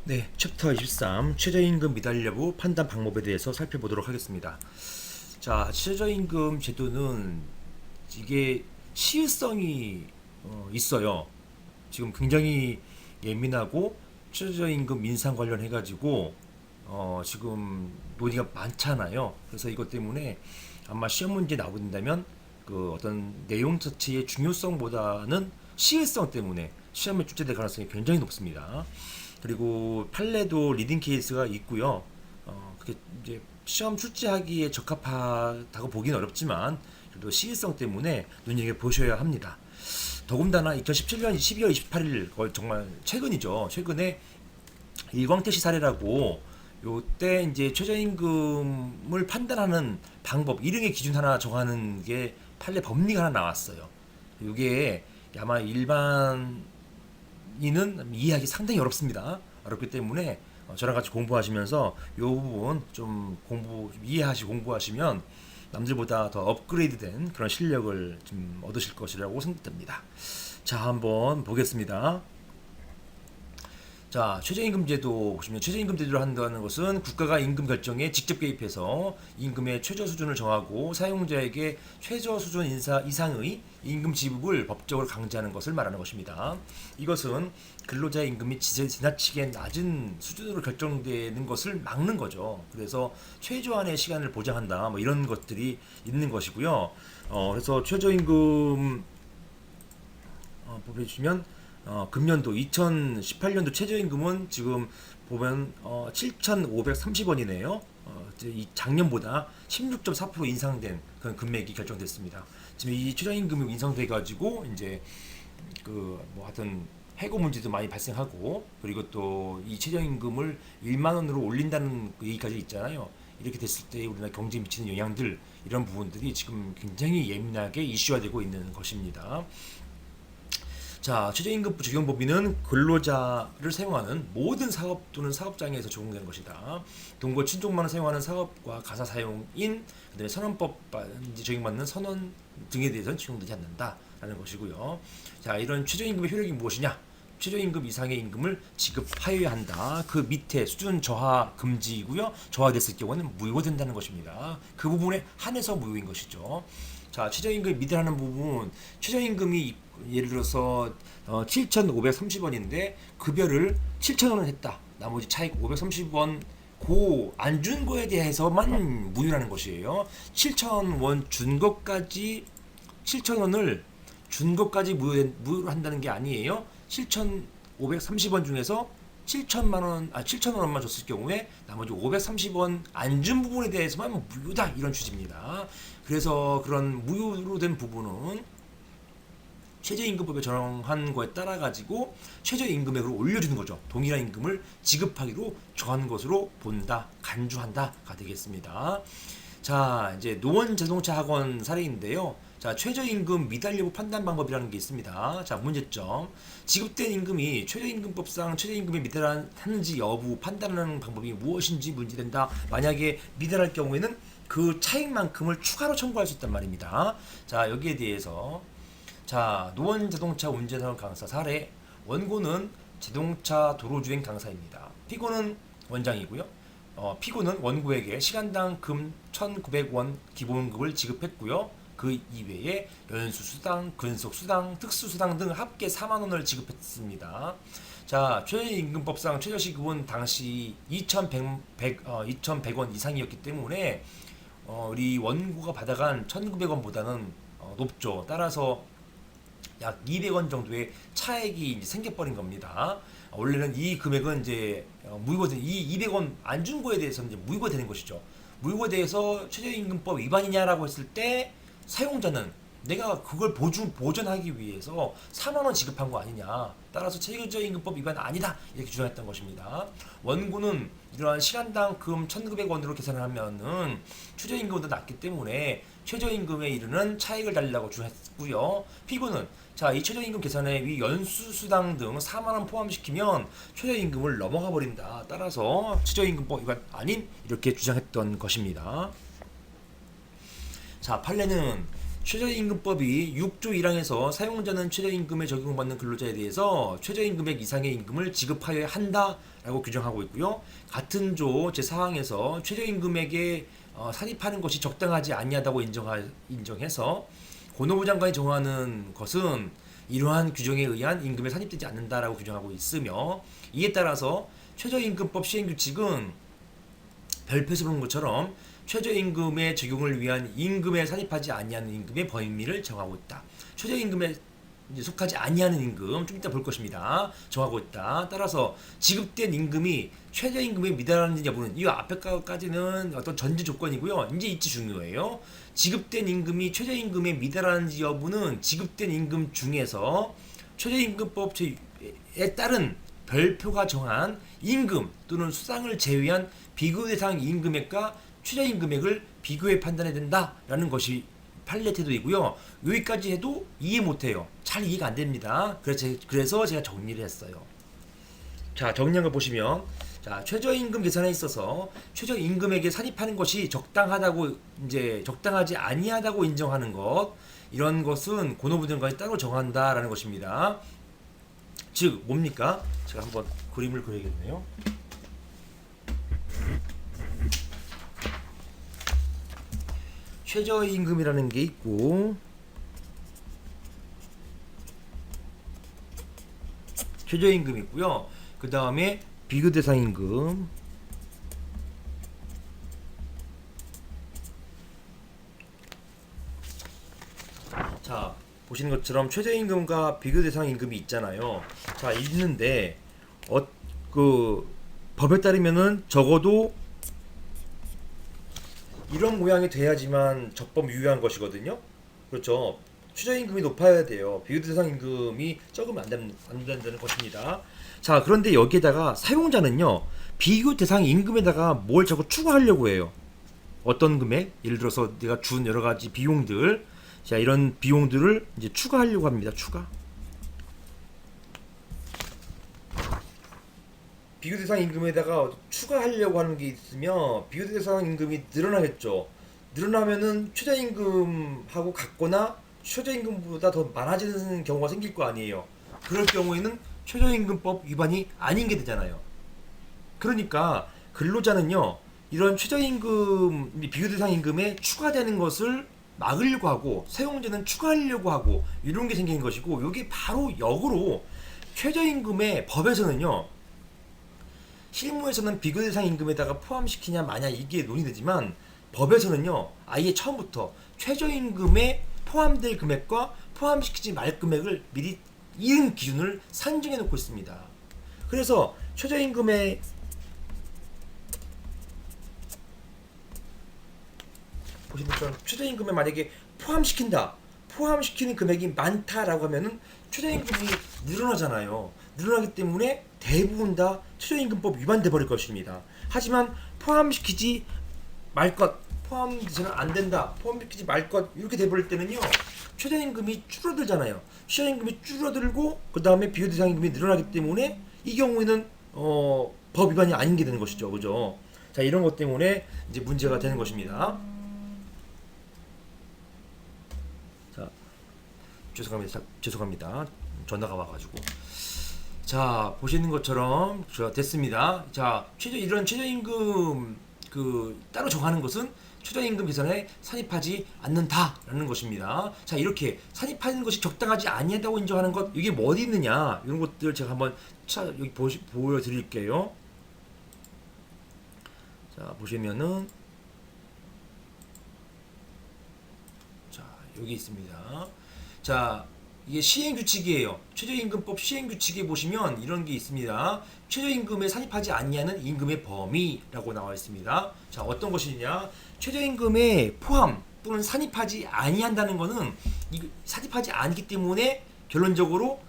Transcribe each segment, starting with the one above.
네, 챕터 23 최저임금 미달 여부 판단 방법에 대해서 살펴보도록 하겠습니다. 자, 최저임금 제도는 이게 시의성이 있어요. 지금 굉장히 예민하고 최저임금 인상 관련해 가지고 지금 논의가 많잖아요. 그래서 이것 때문에 아마 시험 문제 나온다면 그 어떤 내용 자체의 중요성보다는 시의성 때문에 시험에 출제될 가능성이 굉장히 높습니다. 그리고 판례도 리딩 케이스가 있고요. 그게 이제 시험 출제하기에 적합하다고 보기는 어렵지만 그래도 시의성 때문에 눈여겨 보셔야 합니다. 더군다나 2017년 12월 28일 정말 최근이죠. 최근에 일광태 씨 사례라고 요때 이제 최저임금을 판단하는 방법, 일응의 기준 하나 정하는 게 판례 법리가 하나 나왔어요. 이게 아마 일반인은 이해하기 상당히 어렵습니다. 어렵기 때문에 저랑 같이 공부하시면서 이 부분 좀 이해하시고 공부하시면 남들보다 더 업그레이드된 그런 실력을 좀 얻으실 것이라고 생각됩니다. 자, 한번 보겠습니다. 자, 최저임금제도 보시면 최저임금제도를 한다는 것은 국가가 임금 결정에 직접 개입해서 임금의 최저 수준을 정하고 사용자에게 최저 수준 인사 이상의 임금 지급을 법적으로 강제하는 것을 말하는 것입니다. 이것은 근로자의 임금이 지나치게 낮은 수준으로 결정되는 것을 막는 거죠. 그래서 최저한의 시간을 보장한다, 뭐 이런 것들이 있는 것이고요. 그래서 최저임금 보시면 금년도 2018년도 최저임금은 지금 보면 7,530원이네요. 이 작년보다 16.4% 인상된 그런 금액이 결정됐습니다. 지금 이 최저임금이 인상돼 가지고 이제 그 뭐 하여튼 해고 문제도 많이 발생하고 그리고 또 이 최저임금을 1만 원으로 올린다는 그 얘기까지 있잖아요. 이렇게 됐을 때 우리나라 경제에 미치는 영향들 이런 부분들이 지금 굉장히 예민하게 이슈화되고 있는 것입니다. 자, 최저임금 적용 범위는 근로자를 사용하는 모든 사업 또는 사업장에서 적용되는 것이다. 동거 친족만을 사용하는 사업과 가사 사용인, 그다음에 선언법 적용받는 선언 등에 대해서는 적용되지 않는다라는 것이고요. 자, 이런 최저임금의 효력이 무엇이냐? 최저임금 이상의 임금을 지급하여야 한다. 그 밑에 수준 저하 금지이고요. 저하됐을 경우는 무효된다는 것입니다. 그 부분에 한해서 무효인 것이죠. 자, 최저임금이 미달하는 부분, 최저임금이 예를 들어서 7,530원인데 급여를 7,000원을 했다. 나머지 차익 530원 고 안 준 거에 대해서만 무효라는 것이에요. 7,000원 준 것까지 7,000원을 준 것까지 무효로 한다는 게 아니에요. 7,530원 중에서 7,000원만 줬을 경우에 나머지 530원 안 준 부분에 대해서만 무효다 이런 취지입니다. 그래서 그런 무효로 된 부분은 최저임금법에 정한 거에 따라 가지고 최저임금액으로 올려주는 거죠. 동일한 임금을 지급하기로 정한 것으로 본다, 간주한다가 되겠습니다. 자, 이제 노원 자동차 학원 사례인데요. 자, 최저임금 미달 여부 판단 방법이라는 게 있습니다. 자, 문제점. 지급된 임금이 최저임금법상 최저임금에 미달하는지 여부 판단하는 방법이 무엇인지 문제된다. 만약에 미달할 경우에는 그 차익만큼을 추가로 청구할 수 있단 말입니다. 자, 여기에 대해서 자, 노원 자동차 운전사원 강사 사례. 원고는 자동차 도로주행 강사입니다. 피고는 원장이고요. 피고는 원고에게 시간당 금 1,900원 기본급을 지급했고요. 그 이외에 연수수당, 근속수당, 특수수당 등 합계 4만 원을 지급했습니다. 자, 최저임금법상 최저시급은 당시 2,100원 이상이었기 때문에 우리 원고가 받아간 1,900원보다는 높죠. 따라서 약 200원 정도의 차액이 이제 생겨버린 겁니다. 원래는 이 금액은 이제 무효가 이 200원 안 준 거에 대해서 이제 무효가 되는 것이죠. 무효가 돼서 최저임금법 위반이냐라고 했을 때 사용자는 내가 그걸 보전하기 위해서 4만 원 지급한 거 아니냐. 따라서 최저임금법 위반 아니다. 이렇게 주장했던 것입니다. 원고는 이러한 시간당 금 1,900원으로 계산을 하면은 최저임금보다 낮기 때문에 최저임금에 이르는 차익을 달라고 주장했고요. 피고는 자, 이 최저임금 계산에 위 연수수당 등 4만 원 포함시키면 최저임금을 넘어가 버린다. 따라서 최저임금법 위반 아닌 이렇게 주장했던 것입니다. 자, 판례는 최저임금법이 6조 1항에서 사용자는 최저임금에 적용받는 근로자에 대해서 최저임금액 이상의 임금을 지급하여야 한다라고 규정하고 있고요. 같은 조 제4항에서 최저임금액에 산입하는 것이 적당하지 아니하다고 인정해서 고노부 장관이 정하는 것은 이러한 규정에 의한 임금에 산입되지 않는다라고 규정하고 있으며, 이에 따라서 최저임금법 시행규칙은 별표에서 보는 것처럼 최저임금의 적용을 위한 임금에 산입하지 아니하는 임금의 범위를 정하고 있다. 최저임금에 속하지 아니하는 임금, 좀 이따 볼 것입니다. 정하고 있다. 따라서 지급된 임금이 최저임금에 미달하는지 여부는 이 앞에까지는 어떤 전제 조건이고요. 이제 이치 중요해요. 지급된 임금이 최저임금에 미달하는지 여부는 지급된 임금 중에서 최저임금법에 따른 별표가 정한 임금 또는 수당을 제외한 비교 대상 임금액과 최저임금액을 비교해 판단해야 된다라는 것이 판례 태도이고요. 여기까지 해도 이해 못해요. 잘 이해가 안 됩니다. 그래서 제가 정리를 했어요. 자, 정리한 걸 보시면, 자, 최저임금 계산에 있어서 최저임금액에 산입하는 것이 적당하지 아니하다고 인정하는 것, 이런 것은 고노부 장관이 따로 정한다라는 것입니다. 즉 뭡니까? 제가 한번 그림을 그려야겠네요. 최저임금이라는 게 있고, 최저임금 있고요. 그 다음에 비교대상임금, 자, 보시는 것처럼 최저임금과 비교대상임금이 있잖아요. 자, 있는데 그 법에 따르면은 적어도 이런 모양이 돼야지만 적법 유효한 것이거든요. 그렇죠. 최저임금이 높아야 돼요. 비교대상임금이 적으면 안 된다는 것입니다. 자, 그런데 여기에다가 사용자는요, 비교대상임금에다가 뭘 자꾸 추가하려고 해요. 어떤 금액? 예를 들어서 내가 준 여러 가지 비용들, 자, 이런 비용들을 이제 추가하려고 합니다. 추가. 비교대상 임금에다가 추가하려고 하는 게 있으면 비교대상 임금이 늘어나겠죠. 늘어나면은 최저임금하고 같거나 최저임금보다 더 많아지는 경우가 생길 거 아니에요. 그럴 경우에는 최저임금법 위반이 아닌 게 되잖아요. 그러니까 근로자는요, 이런 최저임금, 비교대상 임금에 추가되는 것을 막으려고 하고, 사용자는 추가하려고 하고, 이런 게 생기는 것이고, 이게 바로 역으로 최저임금의 법에서는요, 실무에서는 비교대상 임금에다가 포함시키냐 마냐 이게 논의되지만, 법에서는요, 아예 처음부터 최저임금에 포함될 금액과 포함시키지 말 금액을 미리 이른 기준을 산정해 놓고 있습니다. 그래서 최저임금에 보시는 것처럼 최저임금에 만약에 포함시키는 금액이 많다라고 하면은 최저임금이 늘어나잖아요. 늘어나기 때문에 대부분 다 최저임금법 위반돼 버릴 것입니다. 하지만 포함시키지 말 것, 포함되지는 안 된다, 포함시키지 말 것, 이렇게 돼버릴 때는요, 최저임금이 줄어들잖아요. 최저임금이 줄어들고 그 다음에 비교대상임금이 늘어나기 때문에 이 경우에는 법 위반이 아닌 게 되는 것이죠, 그죠? 자, 이런 것 때문에 이제 문제가 되는 것입니다. 자, 죄송합니다. 전화가 와가지고. 자, 보시는 것처럼 됐습니다. 자, 이런 최저임금 따로 정하는 것은 최저임금 계산에 산입하지 않는다라는 것입니다. 자, 이렇게 산입하는 것이 적당하지 아니하다고 인정하는 것, 이게 뭐 어디 있느냐, 이런 것들 제가 한번 여기 보여드릴게요. 자, 보시면은, 자, 여기 있습니다. 자, 이게 시행규칙이에요. 최저임금법 시행규칙에 보시면 이런 게 있습니다. 최저임금에 산입하지 아니하는 임금의 범위라고 나와 있습니다. 자, 어떤 것이냐? 최저임금에 포함 또는 산입하지 아니한다는 것은 산입하지 않기 때문에 결론적으로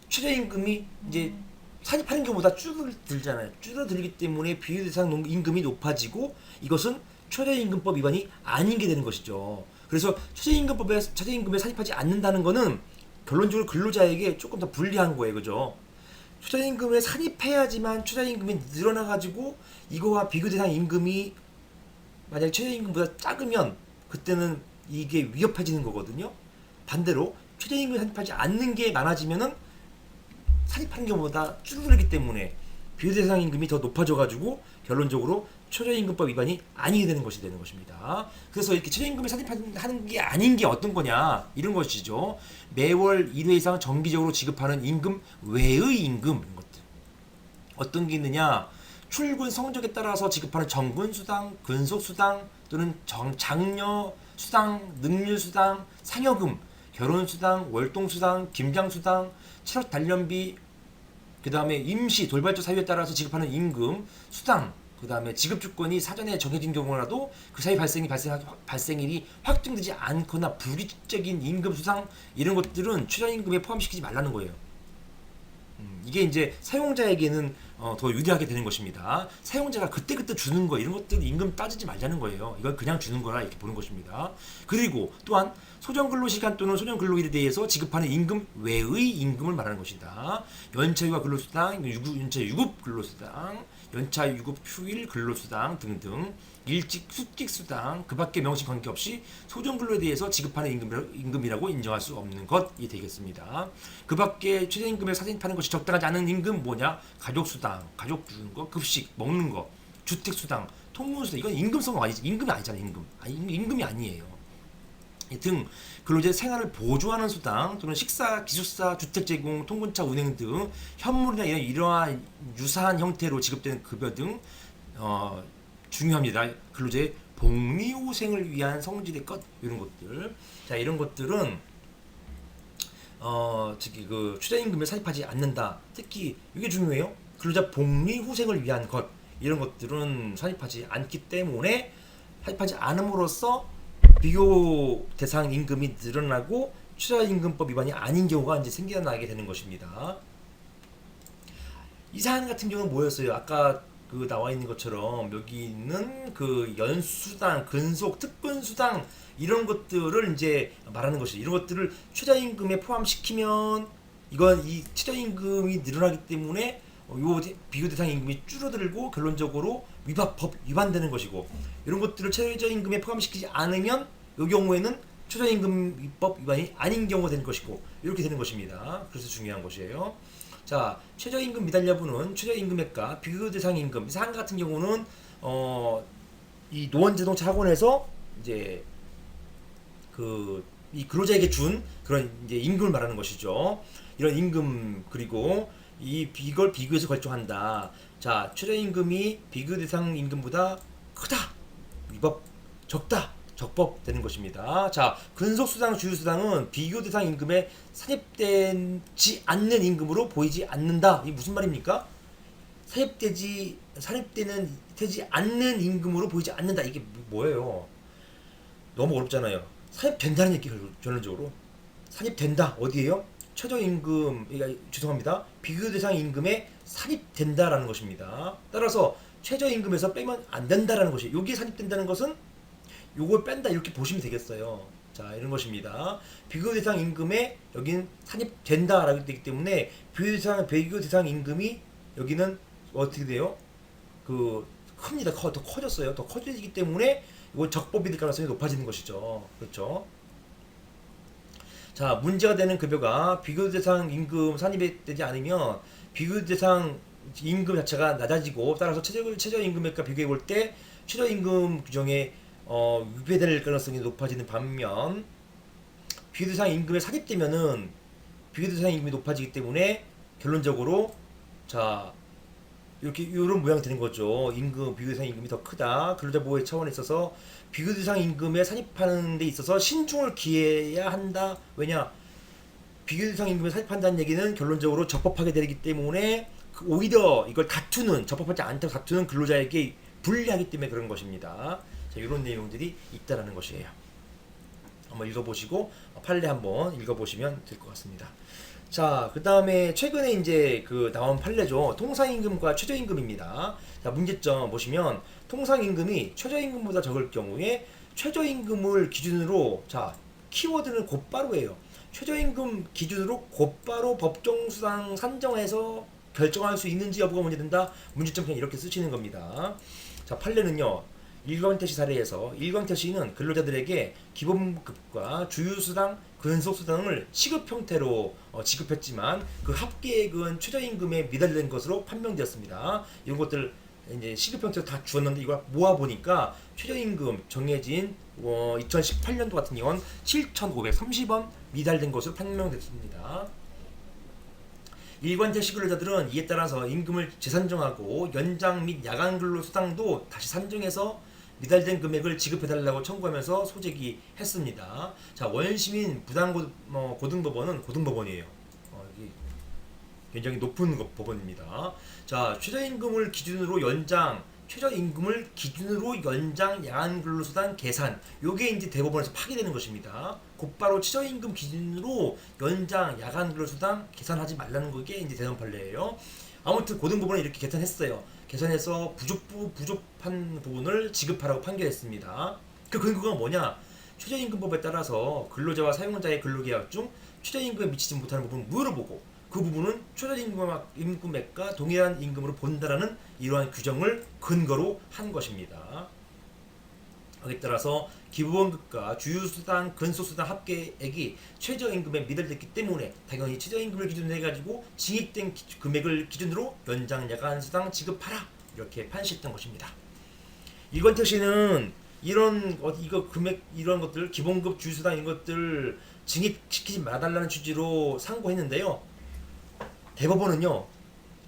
최저임금이 이제 산입하는 경우보다 줄어들잖아요. 줄어들기 때문에 비교대상 임금이 높아지고, 이것은 최저임금법 위반이 아닌 게 되는 것이죠. 그래서 최저임금에 산입하지 않는다는 것은 결론적으로 근로자에게 조금 더 불리한 거예요, 그죠? 최저임금에 산입해야지만 최저임금이 늘어나가지고 이거와 비교대상 임금이 만약 최저임금보다 작으면 그때는 이게 위협해지는 거거든요. 반대로 최저임금을 산입하지 않는 게 많아지면은 산입하는 경우보다 줄어들기 때문에 비교 대상 임금이 더 높아져가지고 결론적으로 최저임금법 위반이 아니게 되는 것이 되는 것입니다. 그래서 이렇게 최저임금을 산입하는 게 아닌 게 어떤 거냐 이런 것이죠. 매월 1회 이상 정기적으로 지급하는 임금 외의 임금 이런 것들 어떤 게 있느냐 출근 성적에 따라서 지급하는 정근수당, 근속수당 또는 장려수당, 능률수당, 상여금, 결혼수당, 월동수당, 김장수당, 체력 단련비 그 다음에 임시 돌발적 사유에 따라서 지급하는 임금, 수당 그 다음에 지급 주권이 사전에 정해진 경우라도 그 사유 발생일이 확정되지 않거나 불규칙적인 임금 수당 이런 것들은 최저임금에 포함시키지 말라는 거예요. 이게 이제 사용자에게는 더 유리하게 되는 것입니다. 사용자가 그때그때 주는 거 이런 것들 임금 따지지 말자는 거예요. 이걸 그냥 주는 거라 이렇게 보는 것입니다. 그리고 또한 소정근로시간 또는 소정근로일에 대해서 지급하는 임금 외의 임금을 말하는 것이다. 연차휴가 근로수당, 연차유급 근로수당, 연차유급 휴일 근로수당 등등 일직 숙직수당 그 밖에 명시 관계없이 소정근로에 대해서 지급하는 임금이라고 인정할 수 없는 것이 되겠습니다. 그 밖에 최저임금에 산입하는 것이 적당하지 않은 임금 뭐냐? 가족수당, 가족 주는 거, 급식, 먹는 거, 주택수당, 통근수당 이건 임금성은 아니지. 임금이 아니잖아요. 임금이 아니에요. 등 근로자의 생활을 보조하는 수당 또는 식사, 기숙사, 주택 제공, 통근차 운행 등 현물이나 이러한 유사한 형태로 지급되는 급여 등 중요합니다. 근로자의 복리후생을 위한 성질의 것 이런 것들. 자 이런 것들은 특히 그 최저임금에 산입하지 않는다. 특히 이게 중요해요. 근로자 복리후생을 위한 것 이런 것들은 산입하지 않기 때문에 산입하지 않음으로써 비교 대상 임금이 늘어나고 최저임금법 위반이 아닌 경우가 이제 생겨나게 되는 것입니다. 이 사안 같은 경우는 뭐였어요? 아까 그 나와 있는 것처럼 여기 있는 그 연수당, 근속, 특근수당 이런 것들을 이제 말하는 것이 이런 것들을 최저임금에 포함시키면 이건 이 최저임금이 늘어나기 때문에 요 비교 대상 임금이 줄어들고 결론적으로 법 위반되는 것이고 이런 것들을 최저임금에 포함시키지 않으면 이 경우에는 최저임금법 위반이 아닌 경우가 되는 것이고 이렇게 되는 것입니다. 그래서 중요한 것이에요. 자, 최저임금 미달 여부는 최저임금액과 비교 대상 임금 사항 같은 경우는 이 노원자동차 학원에서 이제 이 근로자에게 준 그런 이제 임금을 말하는 것이죠. 이런 임금 그리고 이걸 비교해서 결정한다. 자, 최저임금이 비교 대상 임금보다 크다. 위법 적다. 적법 되는 것입니다. 자, 근속수당, 주휴수당은 비교 대상 임금에 산입되지 않는 임금으로 보이지 않는다. 이게 무슨 말입니까? 산입되지 않는 임금으로 보이지 않는다. 이게 뭐예요? 너무 어렵잖아요. 산입된다는 얘기 결론적으로 산입된다. 어디에요? 최저임금, 죄송합니다. 비교 대상 임금에 산입된다라는 것입니다. 따라서 최저임금에서 빼면 안 된다라는 것이 여기에 산입된다는 것은 요걸 뺀다 이렇게 보시면 되겠어요. 자 이런 것입니다. 비교 대상 임금에 여기는 산입된다라고 되기 때문에 비교 대상 임금이 여기는 어떻게 돼요? 큽니다. 더 커졌어요. 더 커지기 때문에 이거 적법이 될 가능성이 높아지는 것이죠. 그렇죠? 자 문제가 되는 급여가 비교 대상 임금 산입이 되지 않으면 비교 대상 임금 자체가 낮아지고 따라서 최저임금액과 비교해 볼 때 최저임금 규정에 위배될 가능성이 높아지는 반면 비교 대상 임금에 산입되면은 비교 대상 임금이 높아지기 때문에 결론적으로 자 이렇게 이런 모양이 되는 거죠. 비교 대상 임금이 더 크다. 근로자 보호의 차원에 있어서 비교 대상 임금에 산입하는 데 있어서 신중을 기해야 한다. 왜냐? 비교 대상 임금에 산입한다는 얘기는 결론적으로 적법하게 되기 때문에 오히려 이걸 적법하지 않다고 다투는 근로자에게 불리하기 때문에 그런 것입니다. 자, 이런 내용들이 있다라는 것이에요. 한번 읽어보시고 판례 한번 읽어보시면 될 것 같습니다. 자, 그 다음에 최근에 이제 나온 판례죠. 통상임금과 최저임금입니다. 자, 문제점 보시면 통상임금이 최저임금보다 적을 경우에 최저임금을 기준으로 자 키워드는 곧바로예요. 최저임금 기준으로 곧바로 법정수당 산정해서 결정할 수 있는지 여부가 문제된다. 문제점 그냥 이렇게 쓰시는 겁니다. 자, 판례는요. 일광택시 사례에서 일광택시는 근로자들에게 기본급과 주휴수당, 근속수당을 시급 형태로 지급했지만 그 합계액은 최저임금에 미달된 것으로 판명되었습니다. 이런 것들 이제 시급 형태로 다 주었는데 이걸 모아 보니까 최저임금 정해진 2018년도 같은 경우는 7,530원 미달된 것으로 판명됐습니다. 일관택시 근로자들은 이에 따라서 임금을 재산정하고 연장 및 야간 근로 수당도 다시 산정해서 미달된 금액을 지급해달라고 청구하면서 소재기 했습니다. 자, 원시민 부당고등법원은 고등법원이에요. 굉장히 높은 법원입니다. 자, 최저임금을 기준으로 연장 야간 근로수당 계산, 요게 이제 대법원에서 파기되는 것입니다. 곧바로 최저임금 기준으로 연장 야간 근로수당 계산하지 말라는 게 이제 대법원 판례예요. 아무튼 고등법원은 이렇게 계산했어요. 계산해서 부족한 부분을 지급하라고 판결했습니다. 그 근거가 뭐냐? 최저임금법에 따라서 근로자와 사용자의 근로계약 중 최저임금에 미치지 못하는 부분은 무효로 보고 그 부분은 최저임금액과 동일한 임금으로 본다라는 이러한 규정을 근거로 한 것입니다. 여기에 따라서 기본급과 주휴수당, 근속수당 합계액이 최저임금에 미달됐기 때문에 당연히 최저임금을 기준으로 해가지고 징액된 금액을 기준으로 연장 야간 수당 지급하라 이렇게 판시했던 것입니다. 일관택시는 이런 이거 금액 이런 것들 기본급, 주휴수당 이런 것들 징액시키지 말아달라는 취지로 상고했는데요. 대법원은요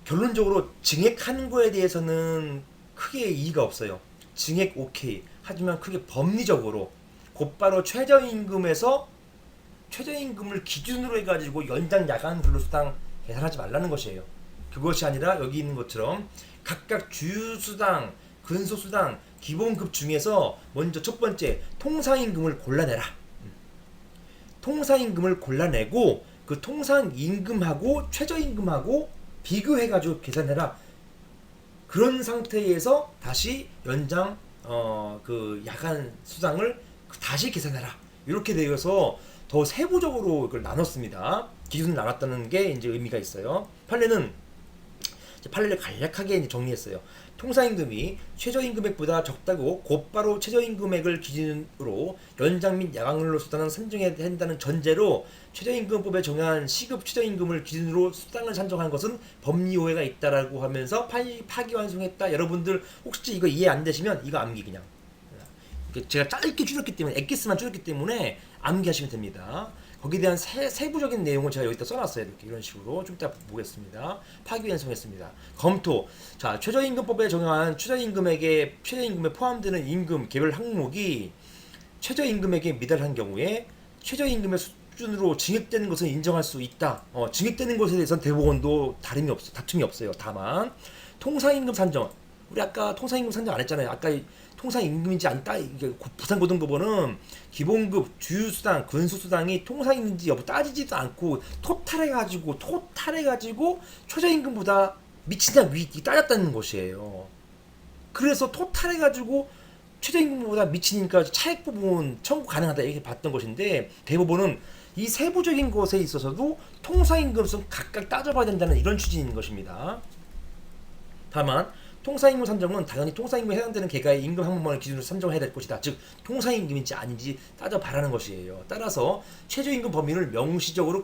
결론적으로 증액하는 거에 대해서는 크게 이의가 없어요. 증액 오케이. 하지만 크게 법리적으로 곧바로 최저임금에서 최저임금을 기준으로 해가지고 연장 야간 근로수당 계산하지 말라는 것이에요. 그것이 아니라 여기 있는 것처럼 각각 주휴수당, 근속수당, 기본급 중에서 먼저 첫 번째 통상임금을 골라내라. 통상임금을 골라내고 그 통상임금하고 최저임금하고 비교해가지고 계산해라. 그런 상태에서 다시 연장 그 야간 수당을 다시 계산해라. 이렇게 되어서 더 세부적으로 그걸 나눴습니다. 기준을 나눴다는 게 이제 의미가 있어요. 판례를 간략하게 이제 정리했어요. 통상임금이 최저임금액보다 적다고 곧바로 최저임금액을 기준으로 연장 및 야간 근로 수당을 산정해야 한다는 전제로 최저임금법에 정한 시급 최저임금을 기준으로 수당을 산정한 것은 법리 오해가 있다라고 하면서 파기환송했다. 여러분들 혹시 이거 이해 안 되시면 이거 암기 그냥. 제가 짧게 줄였기 때문에 엑기스만 줄였기 때문에 암기하시면 됩니다. 거기에 대한 세부적인 내용을 제가 여기다 써놨어요. 이렇게 이런 식으로 좀 이따 보겠습니다. 파기환송했습니다. 검토. 자, 최저임금법에 정한 최저임금에 포함되는 임금 개별 항목이 최저임금액에 미달한 경우에 최저임금의 수준으로 증액되는 것을 인정할 수 있다. 증액되는 것에 대해서는 대법원도 다툼이 없어요. 다만 통상임금 산정. 우리 아까 통상임금 산정 안 했잖아요. 아까 통상임금인지 아니다. 이게 부산고등법원은 기본급, 주휴수당, 근속수당이 통상임금인지 여부 따지지도 않고 토탈해가지고 최저임금보다 미치냐 위 따졌다는 것이에요. 그래서 토탈해가지고 최저임금보다 미치니까 차액 부분 청구 가능하다 이렇게 봤던 것인데 대법원은 이 세부적인 것에 있어서도 통상임금은 각각 따져봐야 된다는 이런 취지인 것입니다. 다만 통상임금 산정은 당연히 통상임금에 해당되는 계가의 임금 항목만을 기준으로 산정해야 될 것이다. 즉 통상임금인지 아닌지 따져봐라는 것이에요. 따라서 최저임금 범위를 명시적으로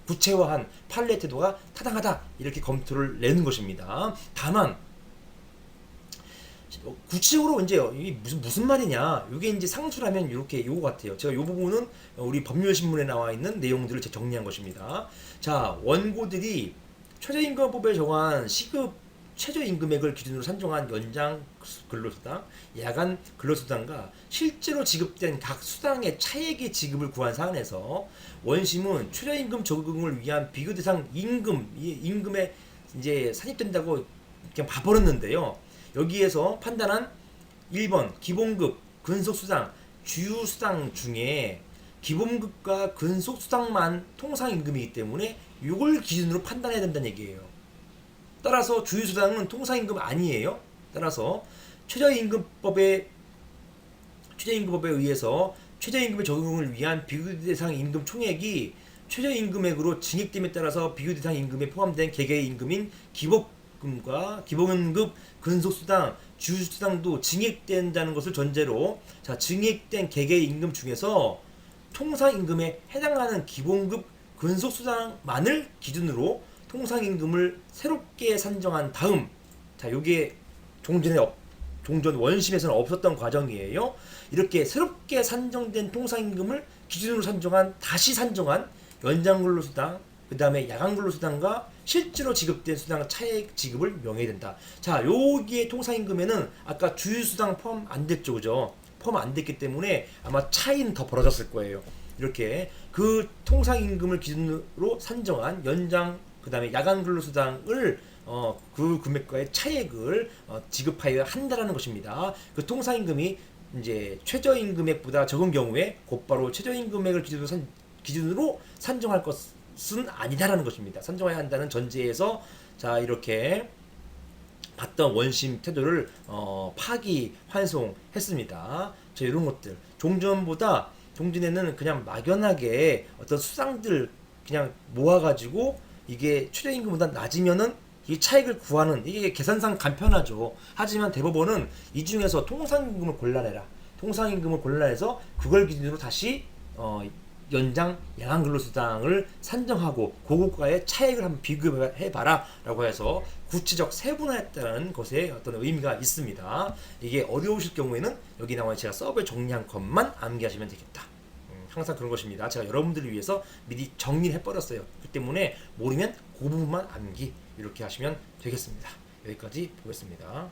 구체화한 판례 태도가 타당하다 이렇게 검토를 내는 것입니다. 다만 구체적으로 이제 이게 무슨 말이냐? 이게 이제 상수라면 이렇게 요거 같아요. 제가 요 부분은 우리 법률신문에 나와 있는 내용들을 제가 정리한 것입니다. 자, 원고들이 최저임금법에 정한 시급 최저임금액을 기준으로 산정한 연장 근로수당, 야간 근로수당과 실제로 지급된 각 수당의 차액의 지급을 구한 사안에서 원심은 최저임금 적용을 위한 비교 대상 임금에 이제 산입된다고 그냥 봐버렸는데요. 여기에서 판단한 1번 기본급, 근속수당, 주휴수당 중에 기본급과 근속수당만 통상임금이기 때문에 이걸 기준으로 판단해야 된다는 얘기예요. 따라서 주휴수당은 통상임금 아니에요. 따라서 최저임금법에 의해서 최저임금의 적용을 위한 비교대상 임금 총액이 최저임금액으로 증액됨에 따라서 비교대상 임금에 포함된 개개의 임금인 기본급과 기본급 근속수당, 주휴수당도 증액된다는 것을 전제로 자 증액된 개개임금 중에서 통상임금에 해당하는 기본급 근속수당만을 기준으로 통상임금을 새롭게 산정한 다음 자 요게 종전 원심에서는 없었던 과정이에요. 이렇게 새롭게 산정된 통상임금을 기준으로 다시 산정한 연장근로수당, 그 다음에 야간근로수당과 실제로 지급된 수당 차액 지급을 명해야 된다. 자, 여기에 통상임금에는 아까 주휴수당 포함 안 됐죠, 그죠? 포함 안 됐기 때문에 아마 차이는 더 벌어졌을 거예요. 이렇게 그 통상임금을 기준으로 산정한 연장, 그 다음에 야간근로수당을 그 금액과의 차액을 지급하여야 한다라는 것입니다. 그 통상임금이 이제 최저임금액보다 적은 경우에 곧바로 최저임금액을 기준으로 산정할 것은 아니다라는 것입니다. 산정해야 한다는 전제에서 자 이렇게 봤던 원심 태도를 파기환송했습니다. 자 이런 것들 종전에는 그냥 막연하게 어떤 수당들 그냥 모아가지고 이게 최저임금보다 낮으면은 이 차익을 구하는 이게 계산상 간편하죠. 하지만 대법원은 이 중에서 통상임금을 골라내라. 통상임금을 골라내서 그걸 기준으로 다시 연장 양한근로수당을 산정하고 그것과의 차익을 한번 비교해봐라 라고 해서 구체적 세분화했다는 것에 어떤 의미가 있습니다. 이게 어려우실 경우에는 여기 나와 제가 서브에 정리한 것만 암기하시면 되겠다. 항상 그런 것입니다. 제가 여러분들을 위해서 미리 정리를 해버렸어요. 그 때문에 모르면 그 부분만 암기 이렇게 하시면 되겠습니다. 여기까지 보겠습니다.